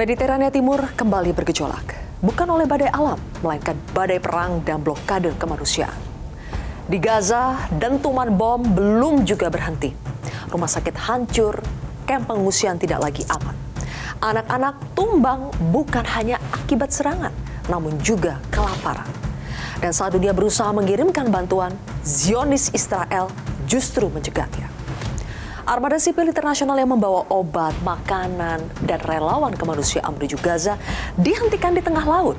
Mediterania Timur kembali bergejolak, bukan oleh badai alam, melainkan badai perang dan blokade kemanusiaan. Di Gaza, dentuman bom belum juga berhenti. Rumah sakit hancur, kamp pengungsian tidak lagi aman. Anak-anak tumbang bukan hanya akibat serangan, namun juga kelaparan. Dan saat dunia berusaha mengirimkan bantuan, Zionis Israel justru mencegatnya. Armada sipil internasional yang membawa obat, makanan, dan relawan kemanusiaan menuju Gaza dihentikan di tengah laut.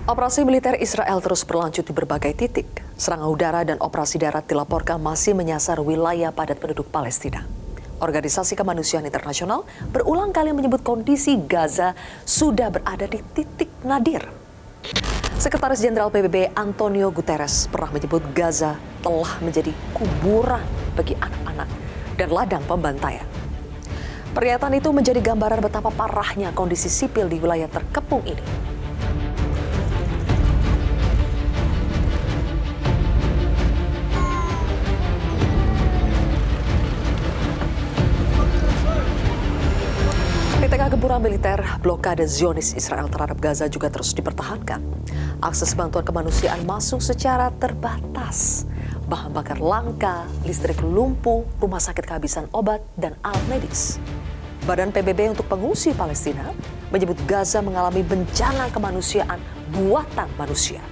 Operasi militer Israel terus berlanjut di berbagai titik. Serangan udara dan operasi darat dilaporkan masih menyasar wilayah padat penduduk Palestina. Organisasi Kemanusiaan Internasional berulang kali menyebut kondisi Gaza sudah berada di titik nadir. Sekretaris Jenderal PBB Antonio Guterres pernah menyebut Gaza telah menjadi kuburan bagi anak-anak dan ladang pembantaian. Pernyataan itu menjadi gambaran betapa parahnya kondisi sipil di wilayah terkepung ini. Di tengah gempuran militer, blokade Zionis Israel terhadap Gaza juga terus dipertahankan. Akses bantuan kemanusiaan masuk secara terbatas. Bahan bakar langka, listrik lumpuh, rumah sakit kehabisan obat, dan alat medis. Badan PBB untuk pengungsi Palestina menyebut Gaza mengalami bencana kemanusiaan buatan manusia.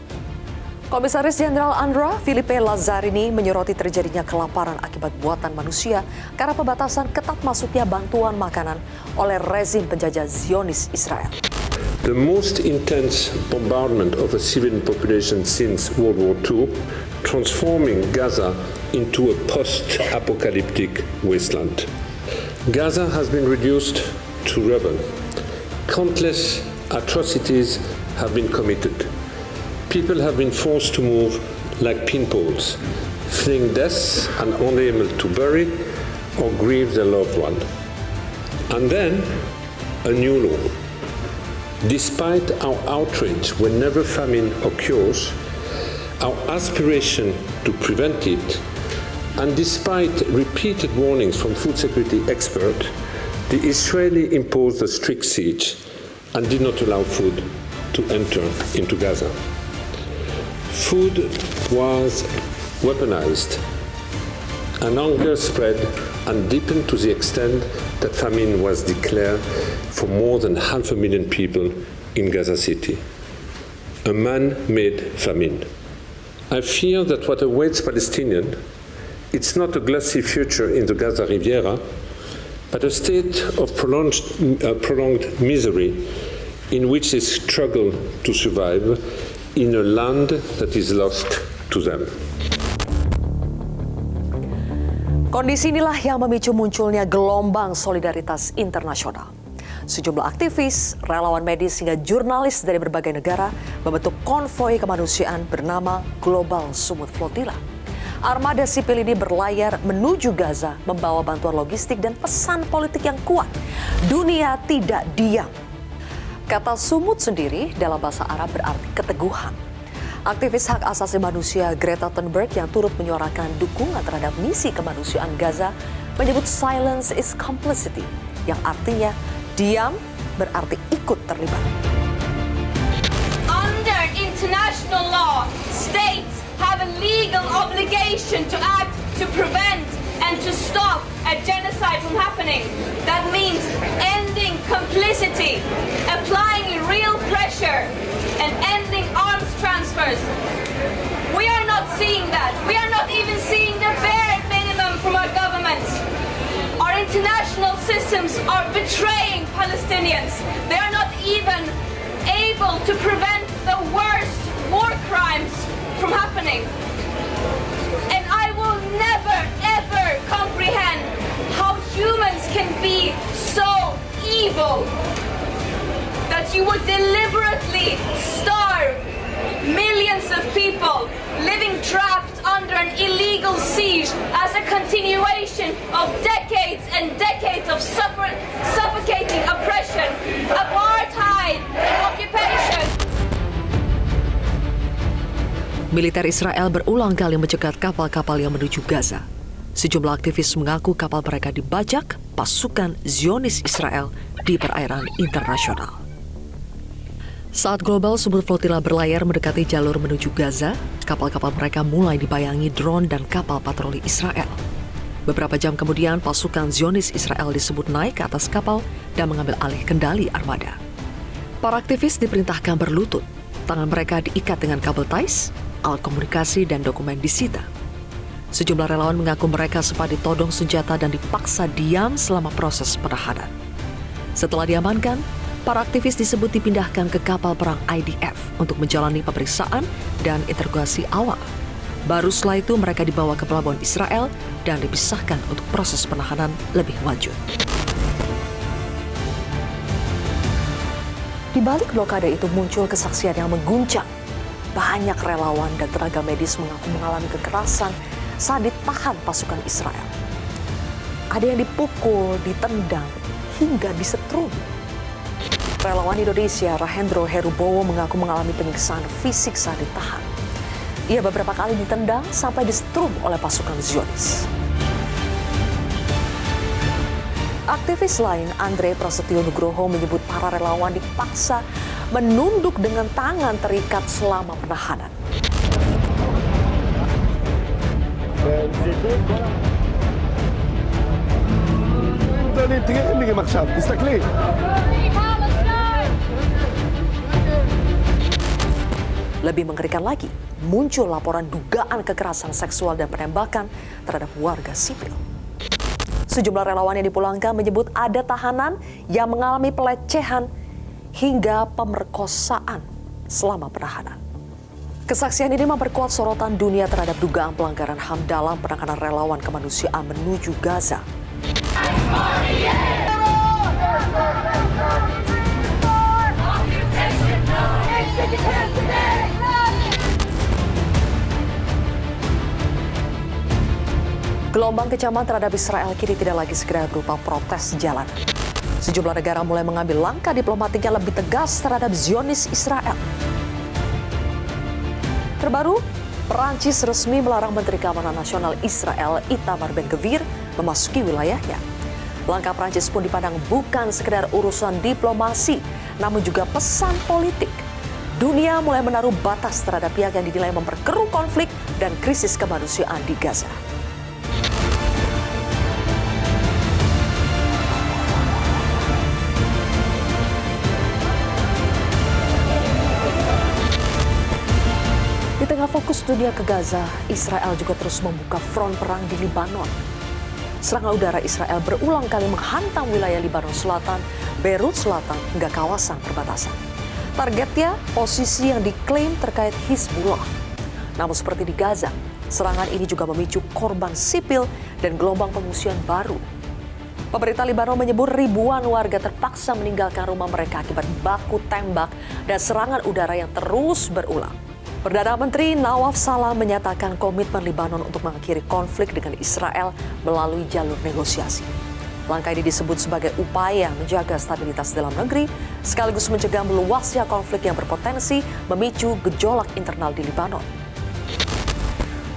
Komisaris Jenderal UNRWA Filipe Lazzarini menyoroti terjadinya kelaparan akibat buatan manusia karena pembatasan ketat masuknya bantuan makanan oleh rezim penjajah Zionis Israel. The most intense bombardment of a civilian population since World War II, transforming Gaza into a post-apocalyptic wasteland. Gaza has been reduced to rubble. Countless atrocities have been committed. People have been forced to move like pinballs, fleeing death and unable to bury or grieve their loved one. And then, a new law. Despite our outrage whenever famine occurs, our aspiration to prevent it, and despite repeated warnings from food security experts, the Israeli imposed a strict siege and did not allow food to enter into Gaza. Food was weaponized, and hunger spread and deepened to the extent that famine was declared for more than 500,000 people in Gaza City. A man-made famine. I fear that what awaits Palestinians, it's not a glossy future in the Gaza Riviera, but a state of prolonged misery in which they struggle to survive in a land that is lost to them. Kondisi inilah yang memicu munculnya gelombang solidaritas internasional. Sejumlah aktivis, relawan medis hingga jurnalis dari berbagai negara membentuk konvoi kemanusiaan bernama Global Sumut Flotilla. Armada sipil ini berlayar menuju Gaza membawa bantuan logistik dan pesan politik yang kuat. Dunia tidak diam. Kata sumut sendiri dalam bahasa Arab berarti keteguhan. Aktivis hak asasi manusia Greta Thunberg yang turut menyuarakan dukungan terhadap misi kemanusiaan Gaza menyebut silence is complicity, yang artinya diam berarti ikut terlibat. Under international law, states have a legal obligation to act to prevent and to stop a genocide from happening. That means ending complicity, applying real pressure, and ending arms transfers. We are not seeing that. We are not even seeing the bare minimum from our governments. Our international systems are betraying Palestinians. They are not even able to prevent the worst war crimes from happening. And I will never, ever comprehend how humans can be so unbelievable that you would deliberately starve millions of people living trapped under an illegal siege as a continuation of decades and decades of suffocating oppression, apartheid, and occupation. Militer Israel berulang kali mencegat kapal-kapal yang menuju Gaza. Sejumlah aktivis mengaku kapal mereka dibajak pasukan Zionis Israel di perairan internasional. Saat Global sebut flotila berlayar mendekati jalur menuju Gaza, kapal-kapal mereka mulai dibayangi drone dan kapal patroli Israel. Beberapa jam kemudian, pasukan Zionis Israel disebut naik ke atas kapal dan mengambil alih kendali armada. Para aktivis diperintahkan berlutut, tangan mereka diikat dengan kabel tais, alat komunikasi dan dokumen disita. Sejumlah relawan mengaku mereka sempat ditodong senjata dan dipaksa diam selama proses penahanan. Setelah diamankan, para aktivis disebut dipindahkan ke kapal perang IDF untuk menjalani pemeriksaan dan interogasi awal. Baru setelah itu mereka dibawa ke pelabuhan Israel dan dipisahkan untuk proses penahanan lebih lanjut. Di balik blokade itu muncul kesaksian yang mengguncang. Banyak relawan dan tenaga medis mengaku mengalami kekerasan saat ditahan pasukan Israel. Ada yang dipukul, ditendang, hingga disetrum. Relawan Indonesia Rahendro Herubowo mengaku mengalami penyiksaan fisik saat ditahan. Ia beberapa kali ditendang sampai disetrum oleh pasukan Zionis. Aktivis lain, Andre Prasetyo Nugroho, menyebut para relawan dipaksa menunduk dengan tangan terikat selama penahanan. Lebih mengerikan lagi, muncul laporan dugaan kekerasan seksual dan penembakan terhadap warga sipil. Sejumlah relawan yang dipulangkan menyebut ada tahanan yang mengalami pelecehan hingga pemerkosaan selama penahanan. Kesaksian ini memperkuat sorotan dunia terhadap dugaan pelanggaran HAM dalam penanganan relawan kemanusiaan menuju Gaza. Gelombang kecaman terhadap Israel kini tidak lagi segera berupa protes jalanan. Sejumlah negara mulai mengambil langkah diplomatik yang lebih tegas terhadap Zionis Israel. Terbaru, Perancis resmi melarang Menteri Keamanan Nasional Israel Itamar Ben-Gvir memasuki wilayahnya. Langkah Perancis pun dipandang bukan sekedar urusan diplomasi, namun juga pesan politik. Dunia mulai menaruh batas terhadap pihak yang dinilai memperkeruh konflik dan krisis kemanusiaan di Gaza. Di tengah fokus dunia ke Gaza, Israel juga terus membuka front perang di Libanon. Serangan udara Israel berulang kali menghantam wilayah Libanon Selatan, Beirut Selatan, hingga kawasan perbatasan. Targetnya posisi yang diklaim terkait Hizbullah. Namun seperti di Gaza, serangan ini juga memicu korban sipil dan gelombang pengungsian baru. Pemerintah Libanon menyebut ribuan warga terpaksa meninggalkan rumah mereka akibat baku tembak dan serangan udara yang terus berulang. Perdana Menteri Nawaf Salam menyatakan komitmen Libanon untuk mengakhiri konflik dengan Israel melalui jalur negosiasi. Langkah ini disebut sebagai upaya menjaga stabilitas dalam negeri, sekaligus mencegah meluasnya konflik yang berpotensi memicu gejolak internal di Libanon.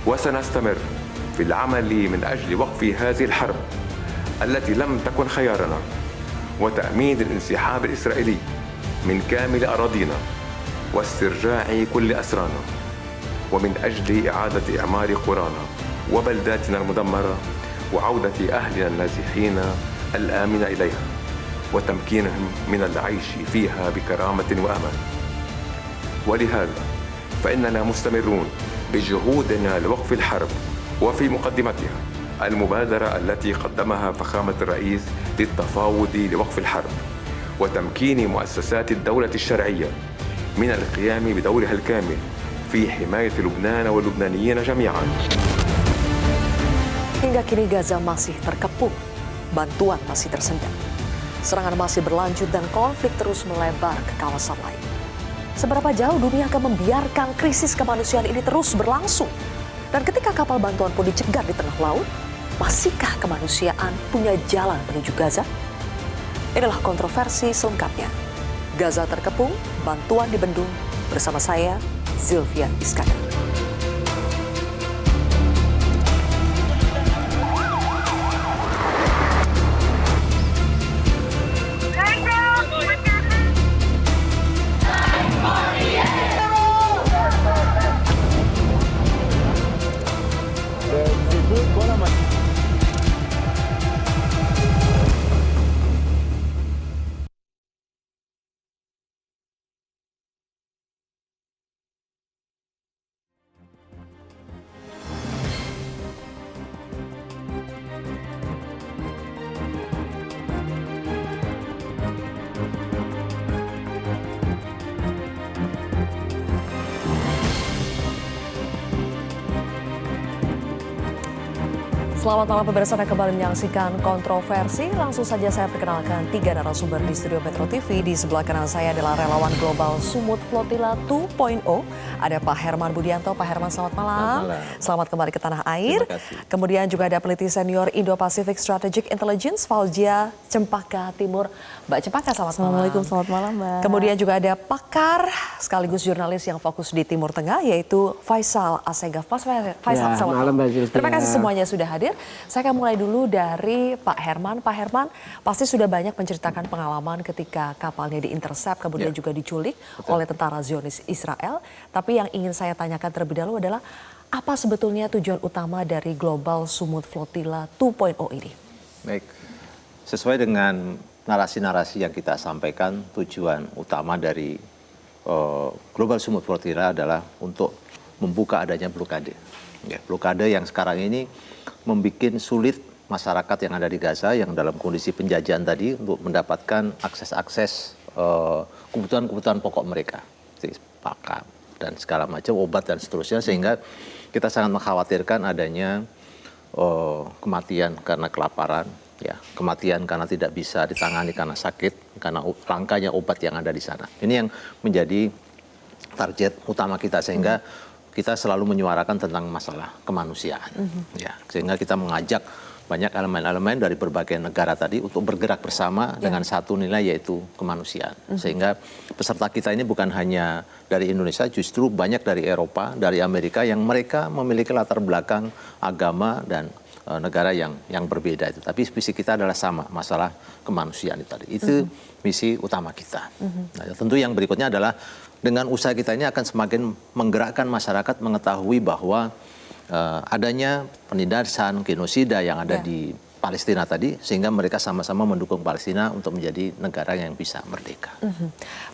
وسنستمر في العمل من أجل وقف هذه الحرب التي لم تكن خيارنا وتأمين الانسحاب الإسرائيلي من كامل أراضينا واسترجاع كل أسرانا ومن أجل إعادة إعمار قرانا وبلداتنا المدمرة وعودة أهلنا النازحين الآمنة إليها وتمكينهم من العيش فيها بكرامة وأمان. ولهذا فإننا مستمرون بجهودنا لوقف الحرب وفي مقدمتها المبادرة التي قدمها فخامة الرئيس للتفاوض لوقف الحرب وتمكين مؤسسات الدولة الشرعية من القيام بدورها الكامل في حماية لبنان واللبنانيين جميعا. Hingga kini Gaza masih terkepung, bantuan masih tersendat. Serangan masih berlanjut dan konflik terus melebar ke kawasan lain. Seberapa jauh dunia akan membiarkan krisis kemanusiaan ini terus berlangsung? Dan ketika kapal bantuan pun dicegat di tengah laut, masihkah kemanusiaan punya jalan menuju Gaza? Inilah kontroversi selengkapnya. Gaza terkepung, bantuan dibendung. Bersama saya, Zilvia Iskandar. Selamat malam pemirsa, Anda kembali menyaksikan kontroversi. Langsung saja saya perkenalkan 3 narasumber di studio Metro TV. Di sebelah kanan saya adalah relawan global Sumut Flotilla 2.0. Ada Pak Herman Budianto. Pak Herman, selamat malam. Selamat kembali ke tanah air. Kemudian juga ada peneliti senior Indo-Pacific Strategic Intelligence, Fauzia Cempaka Timur. Mbak Cempaka, selamat malam. Assalamualaikum, selamat malam Mbak. Kemudian juga ada pakar sekaligus jurnalis yang fokus di Timur Tengah, yaitu Faisal Assegaf. Faisal, selamat malam. Terima kasih semuanya sudah hadir. Saya akan mulai dulu dari Pak Herman. Pak Herman, pasti sudah banyak menceritakan pengalaman ketika kapalnya diintercept, kemudian juga diculik oleh tentara Zionis Israel. Tapi yang ingin saya tanyakan terlebih dahulu adalah, apa sebetulnya tujuan utama dari Global Sumut Flotilla 2.0 ini? Baik, sesuai dengan narasi-narasi yang kita sampaikan, tujuan utama dari Global Sumut Flotilla adalah untuk membuka adanya blokade. Ya, blokade yang sekarang ini membuat sulit masyarakat yang ada di Gaza yang dalam kondisi penjajahan tadi untuk mendapatkan akses-akses kebutuhan-kebutuhan pokok mereka, seperti pakan dan segala macam, obat dan seterusnya, sehingga kita sangat mengkhawatirkan adanya kematian karena kelaparan, ya, kematian karena tidak bisa ditangani karena sakit, karena langkanya obat yang ada di sana. Ini yang menjadi target utama kita, sehingga kita selalu menyuarakan tentang masalah kemanusiaan, ya, sehingga kita mengajak banyak elemen-elemen dari berbagai negara tadi untuk bergerak bersama dengan satu nilai, yaitu kemanusiaan. Sehingga peserta kita ini bukan hanya dari Indonesia, justru banyak dari Eropa, dari Amerika, yang mereka memiliki latar belakang agama dan negara yang berbeda itu. Tapi visi kita adalah sama, masalah kemanusiaan itu tadi. Itu misi utama kita. Nah, tentu yang berikutnya adalah dengan usaha kita ini akan semakin menggerakkan masyarakat mengetahui bahwa adanya penindasan genosida yang ada di Palestina tadi, sehingga mereka sama-sama mendukung Palestina untuk menjadi negara yang bisa merdeka.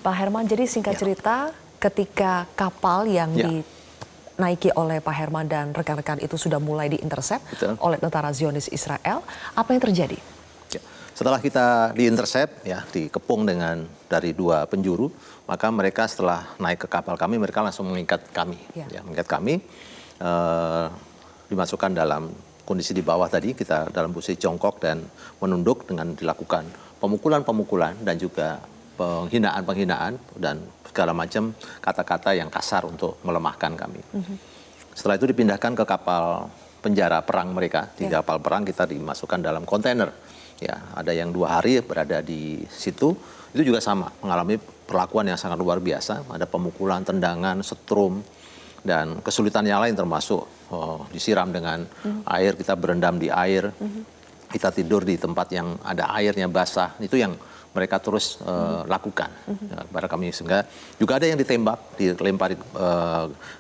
Pak Herman, jadi singkat cerita, ketika kapal yang dinaiki oleh Pak Herman dan rekan-rekan itu sudah mulai diintercept oleh tentara Zionis Israel, apa yang terjadi? Setelah kita diintercept, ya, dikepung dengan dari 2 penjuru, maka mereka setelah naik ke kapal kami, mereka langsung mengikat kami, ya, mengikat kami, dimasukkan dalam kondisi di bawah tadi, kita dalam posisi jongkok dan menunduk dengan dilakukan pemukulan-pemukulan dan juga penghinaan-penghinaan dan segala macam kata-kata yang kasar untuk melemahkan kami. Setelah itu dipindahkan ke kapal penjara perang mereka, di kapal perang kita dimasukkan dalam kontainer. Ya, ada yang 2 hari berada di situ, itu juga sama, mengalami perlakuan yang sangat luar biasa. Ada pemukulan, tendangan, setrum, dan kesulitan yang lain termasuk disiram dengan air, kita berendam di air, kita tidur di tempat yang ada airnya basah, itu yang mereka terus lakukan kepada kami. Sehingga juga ada yang ditembak, dilempari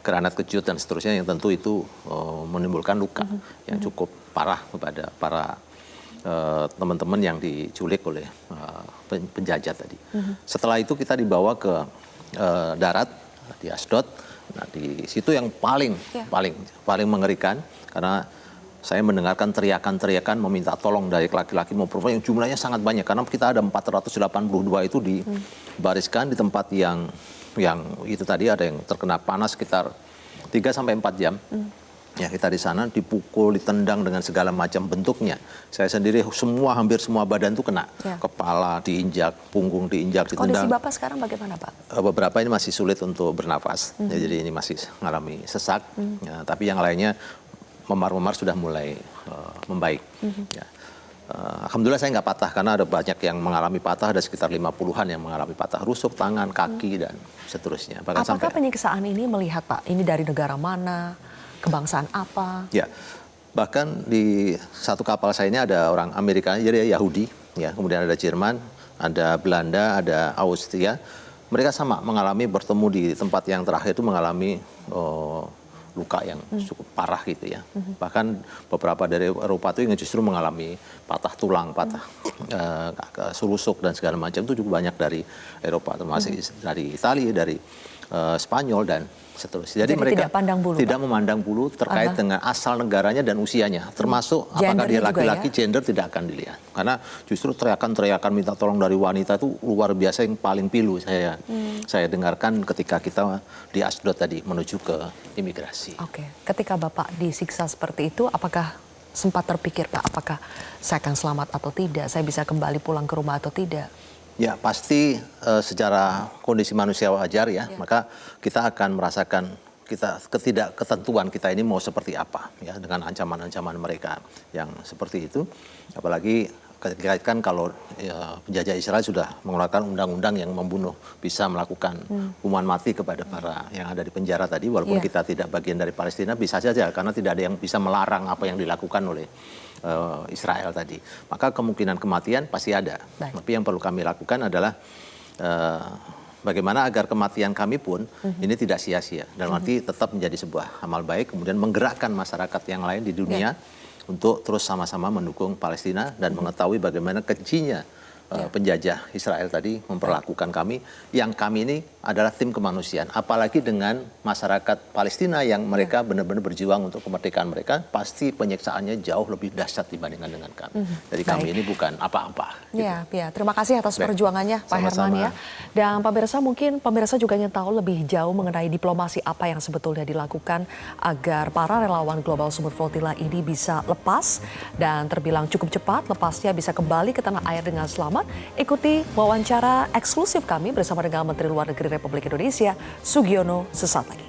granat kejut dan seterusnya, yang tentu itu menimbulkan luka yang cukup parah kepada para teman-teman yang diculik oleh penjajah tadi. Setelah itu kita dibawa ke darat di Asdod. Nah, di situ yang paling mengerikan, karena saya mendengarkan teriakan-teriakan meminta tolong dari laki-laki maupun perempuan yang jumlahnya sangat banyak, karena kita ada 482 itu dibariskan di tempat yang itu tadi, ada yang terkena panas sekitar 3 sampai 4 jam. Ya, kita di sana dipukul, ditendang dengan segala macam bentuknya. Saya sendiri hampir semua badan tuh kena. Ya. Kepala diinjak, punggung diinjak, Kondisi ditendang. Bapak sekarang bagaimana, Pak? Beberapa ini masih sulit untuk bernafas. Ya, jadi ini masih mengalami sesak. Ya, tapi yang lainnya memar-memar sudah mulai membaik. Ya. Alhamdulillah saya nggak patah karena ada banyak yang mengalami patah, ada sekitar 50-an yang mengalami patah rusuk tangan, kaki dan seterusnya. Bahkan Apakah sampai penyiksaan ini melihat, Pak, ini dari negara mana, kebangsaan apa? ya, bahkan di satu kapal saya ini ada orang Amerika, jadi Yahudi, ya, kemudian ada Jerman, ada Belanda, ada Austria. Mereka sama mengalami bertemu di tempat yang terakhir itu mengalami luka yang cukup parah gitu ya. Bahkan beberapa dari Eropa itu yang justru mengalami patah tulang, patah rusuk dan segala macam itu juga banyak dari Eropa, termasuk dari Italia, dari Spanyol dan seterusnya. Jadi mereka tidak pandang bulu, tidak Pak? memandang bulu terkait dengan asal negaranya dan usianya, termasuk apakah dia Gendernya juga laki-laki, ya? gender tidak akan dilihat. Karena justru teriakan-teriakan minta tolong dari wanita itu luar biasa yang paling pilu saya dengarkan ketika kita di Asdod tadi menuju ke imigrasi. Oke, ketika Bapak disiksa seperti itu, apakah sempat terpikir, Pak, apakah saya akan selamat atau tidak, saya bisa kembali pulang ke rumah atau tidak? Ya pasti secara kondisi manusia wajar ya, maka kita akan merasakan ketidakketentuan kita ini mau seperti apa ya dengan ancaman-ancaman mereka yang seperti itu. Apalagi dikaitkan kalau penjajah Israel sudah mengeluarkan undang-undang yang bisa melakukan hukuman mati kepada para yang ada di penjara tadi, walaupun kita tidak bagian dari Palestina, bisa saja karena tidak ada yang bisa melarang apa yang dilakukan oleh Israel tadi. Maka kemungkinan kematian pasti ada. Baik. Tapi yang perlu kami lakukan adalah bagaimana agar kematian kami pun ini tidak sia-sia. Dalam arti tetap menjadi sebuah amal baik, kemudian menggerakkan masyarakat yang lain di dunia untuk terus sama-sama mendukung Palestina dan mengetahui bagaimana kejinya penjajah Israel tadi memperlakukan kami. Yang kami ini adalah tim kemanusiaan. Apalagi dengan masyarakat Palestina yang mereka benar-benar berjuang untuk kemerdekaan mereka, pasti penyiksaannya jauh lebih dahsyat dibandingkan dengan kami. Jadi kami ini bukan apa-apa. Ya, terima kasih atas perjuangannya Pak Sama-sama. Herman ya. Dan pemirsa, mungkin pemirsa juga ingin tahu lebih jauh mengenai diplomasi apa yang sebetulnya dilakukan agar para relawan Global Sumut Flotilla ini bisa lepas dan terbilang cukup cepat lepasnya, bisa kembali ke tanah air dengan selamat. Ikuti wawancara eksklusif kami bersama dengan Menteri Luar Negeri Republik Indonesia, Sugiono, sesaat lagi.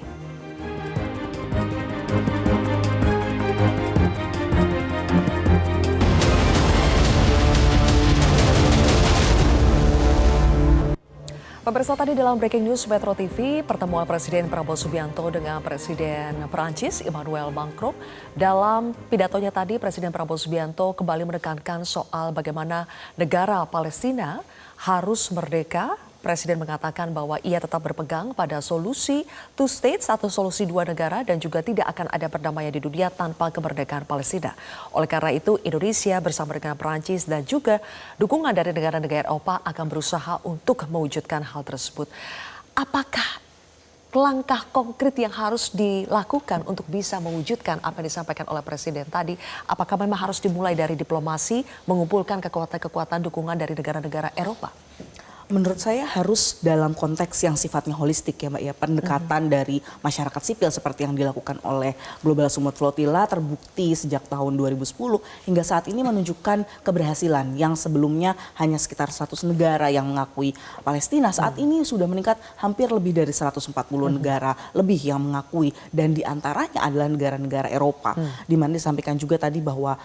Pemirsa, tadi dalam Breaking News Metro TV, pertemuan Presiden Prabowo Subianto dengan Presiden Perancis Emmanuel Macron. Dalam pidatonya tadi, Presiden Prabowo Subianto kembali menekankan soal bagaimana negara Palestina harus merdeka. Presiden mengatakan bahwa ia tetap berpegang pada solusi two states atau solusi dua negara dan juga tidak akan ada perdamaian di dunia tanpa kemerdekaan Palestina. Oleh karena itu, Indonesia bersama dengan Perancis dan juga dukungan dari negara-negara Eropa akan berusaha untuk mewujudkan hal tersebut. Apakah langkah konkret yang harus dilakukan untuk bisa mewujudkan apa yang disampaikan oleh Presiden tadi? Apakah memang harus dimulai dari diplomasi, mengumpulkan kekuatan-kekuatan dukungan dari negara-negara Eropa? Menurut saya harus dalam konteks yang sifatnya holistik ya Mbak ya. Pendekatan dari masyarakat sipil seperti yang dilakukan oleh Global Sumut Flotilla terbukti sejak tahun 2010 hingga saat ini menunjukkan keberhasilan yang sebelumnya hanya sekitar 100 negara yang mengakui Palestina. Saat ini sudah meningkat hampir lebih dari 140 negara lebih yang mengakui, dan diantaranya adalah negara-negara Eropa. Di mana disampaikan juga tadi bahwa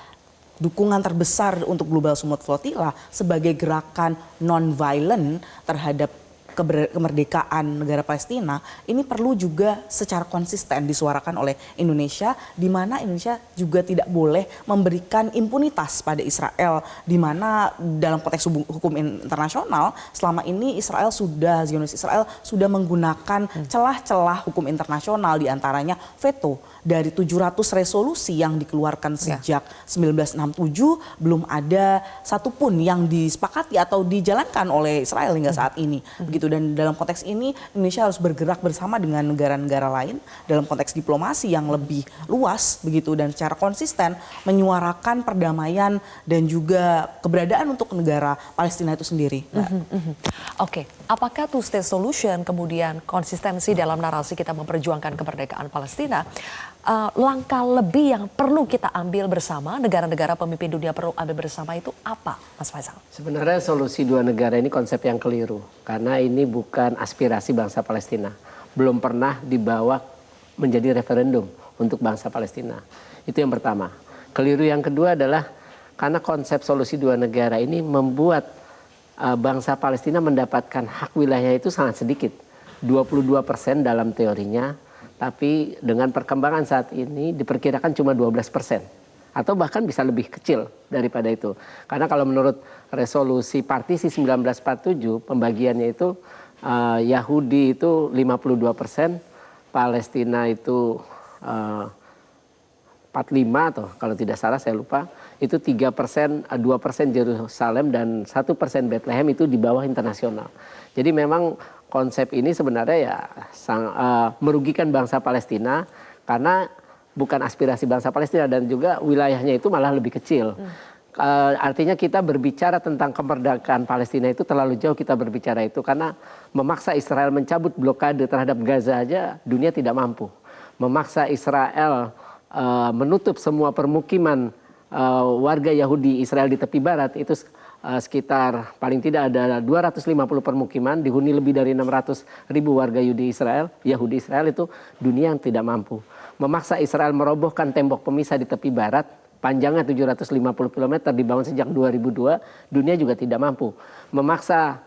dukungan terbesar untuk Global Sumut Flotilla sebagai gerakan non-violent terhadap kemerdekaan negara Palestina ini perlu juga secara konsisten disuarakan oleh Indonesia, di mana Indonesia juga tidak boleh memberikan impunitas pada Israel, di mana dalam konteks hukum internasional selama ini Zionis Israel sudah menggunakan celah-celah hukum internasional, diantaranya veto. Dari 700 resolusi yang dikeluarkan sejak 1967 belum ada satupun yang disepakati atau dijalankan oleh Israel hingga saat ini. Begitu, dan dalam konteks ini Indonesia harus bergerak bersama dengan negara-negara lain dalam konteks diplomasi yang lebih luas begitu, dan secara konsisten menyuarakan perdamaian dan juga keberadaan untuk negara Palestina itu sendiri. Oke, apakah two-state solution kemudian konsistensi dalam narasi kita memperjuangkan kemerdekaan Palestina langkah lebih yang perlu kita ambil bersama, negara-negara pemimpin dunia perlu ambil bersama itu apa, Mas Faisal? Sebenarnya solusi dua negara ini konsep yang keliru. Karena ini bukan aspirasi bangsa Palestina. Belum pernah dibawa menjadi referendum untuk bangsa Palestina. Itu yang pertama. Keliru yang kedua adalah karena konsep solusi dua negara ini membuat bangsa Palestina mendapatkan hak wilayah itu sangat sedikit. 22% dalam teorinya, tapi dengan perkembangan saat ini diperkirakan cuma 12%. Atau bahkan bisa lebih kecil daripada itu. Karena kalau menurut resolusi partisi 1947, pembagiannya itu Yahudi itu 52%, Palestina itu 45 atau kalau tidak salah saya lupa, itu 3%, 2% Yerusalem dan 1% Bethlehem itu di bawah internasional. Jadi memang konsep ini sebenarnya ya merugikan bangsa Palestina karena bukan aspirasi bangsa Palestina dan juga wilayahnya itu malah lebih kecil. Artinya kita berbicara tentang kemerdekaan Palestina itu terlalu jauh kita berbicara itu karena memaksa Israel mencabut blokade terhadap Gaza aja dunia tidak mampu. Memaksa Israel menutup semua permukiman warga Yahudi Israel di tepi barat itu sekitar paling tidak ada 250 permukiman dihuni lebih dari 600.000 warga Yahudi Israel itu dunia yang tidak mampu. Memaksa Israel merobohkan tembok pemisah di tepi barat panjangnya 750 km dibangun sejak 2002, dunia juga tidak mampu. Memaksa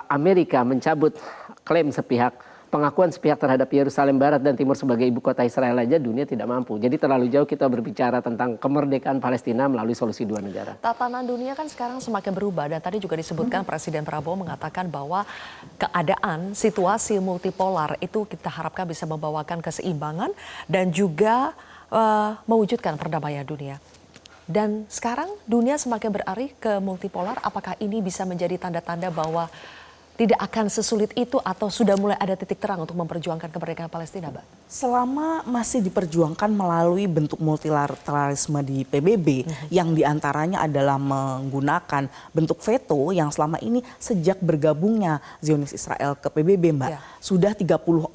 Amerika mencabut klaim sepihak pengakuan sepihak terhadap Yerusalem Barat dan Timur sebagai ibu kota Israel aja dunia tidak mampu. Jadi terlalu jauh kita berbicara tentang kemerdekaan Palestina melalui solusi dua negara. Tatanan dunia kan sekarang semakin berubah dan tadi juga disebutkan Presiden Prabowo mengatakan bahwa keadaan situasi multipolar itu kita harapkan bisa membawakan keseimbangan dan juga mewujudkan perdamaian dunia. Dan sekarang dunia semakin beralih ke multipolar, apakah ini bisa menjadi tanda-tanda bahwa tidak akan sesulit itu atau sudah mulai ada titik terang untuk memperjuangkan kemerdekaan Palestina, Mbak? Selama masih diperjuangkan melalui bentuk multilateralisme di PBB, yang diantaranya adalah menggunakan bentuk veto yang selama ini sejak bergabungnya Zionis Israel ke PBB, Mbak, sudah 34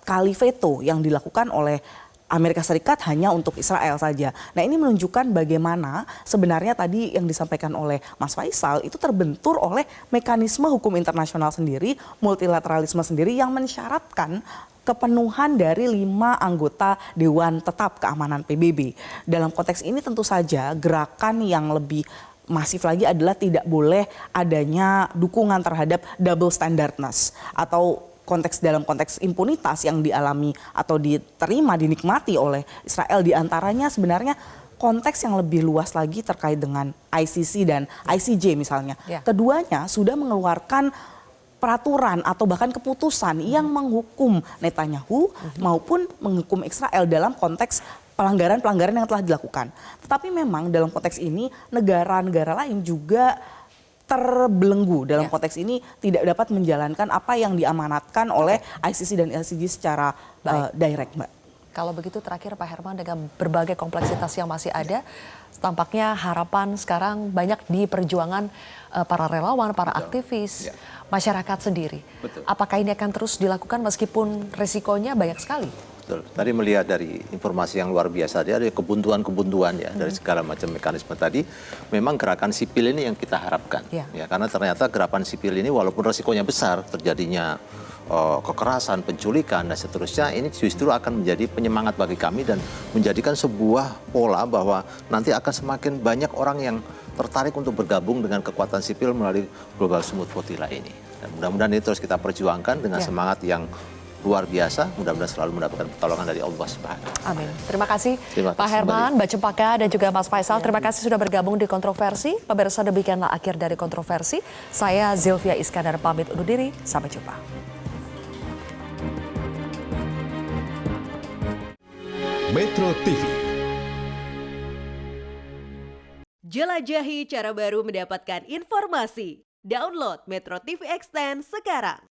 kali veto yang dilakukan oleh Amerika Serikat hanya untuk Israel saja. Nah, ini menunjukkan bagaimana sebenarnya tadi yang disampaikan oleh Mas Faisal itu terbentur oleh mekanisme hukum internasional sendiri, multilateralisme sendiri yang mensyaratkan kepenuhan dari 5 anggota Dewan Tetap Keamanan PBB. Dalam konteks ini tentu saja gerakan yang lebih masif lagi adalah tidak boleh adanya dukungan terhadap double standardness atau dalam konteks impunitas yang dialami atau diterima, dinikmati oleh Israel. Diantaranya sebenarnya konteks yang lebih luas lagi terkait dengan ICC dan ICJ misalnya. Keduanya sudah mengeluarkan peraturan atau bahkan keputusan yang menghukum Netanyahu maupun menghukum Israel dalam konteks pelanggaran-pelanggaran yang telah dilakukan. Tetapi memang dalam konteks ini negara-negara lain juga terbelenggu dalam konteks ini tidak dapat menjalankan apa yang diamanatkan oleh ICC dan ICJ secara direct, Mbak. Kalau begitu terakhir Pak Herman, dengan berbagai kompleksitas yang masih ada, tampaknya harapan sekarang banyak di perjuangan para relawan, para aktivis, masyarakat sendiri. Apakah ini akan terus dilakukan meskipun resikonya banyak sekali? Betul. Tadi melihat dari informasi yang luar biasa, ada kebuntuan-kebuntuan ya dari segala macam mekanisme tadi. Memang gerakan sipil ini yang kita harapkan, ya karena ternyata gerakan sipil ini walaupun resikonya besar terjadinya kekerasan, penculikan dan seterusnya, ini justru akan menjadi penyemangat bagi kami dan menjadikan sebuah pola bahwa nanti akan semakin banyak orang yang tertarik untuk bergabung dengan kekuatan sipil melalui Global Smooth Flotilla ini. Dan mudah-mudahan ini terus kita perjuangkan dengan semangat yang luar biasa, mudah-mudahan selalu mendapatkan pertolongan dari Allah Subhanahu wa Ta'ala. Amin. Terima kasih Pak Herman, Mbak Cempaka dan juga Mas Faisal. Terima kasih sudah bergabung di Kontroversi. Pemirsa, demikianlah akhir dari Kontroversi. Saya Zilvia Iskandar pamit undur diri. Sampai jumpa. Metro TV. Jelajahi cara baru mendapatkan informasi. Download Metro TV Extend sekarang.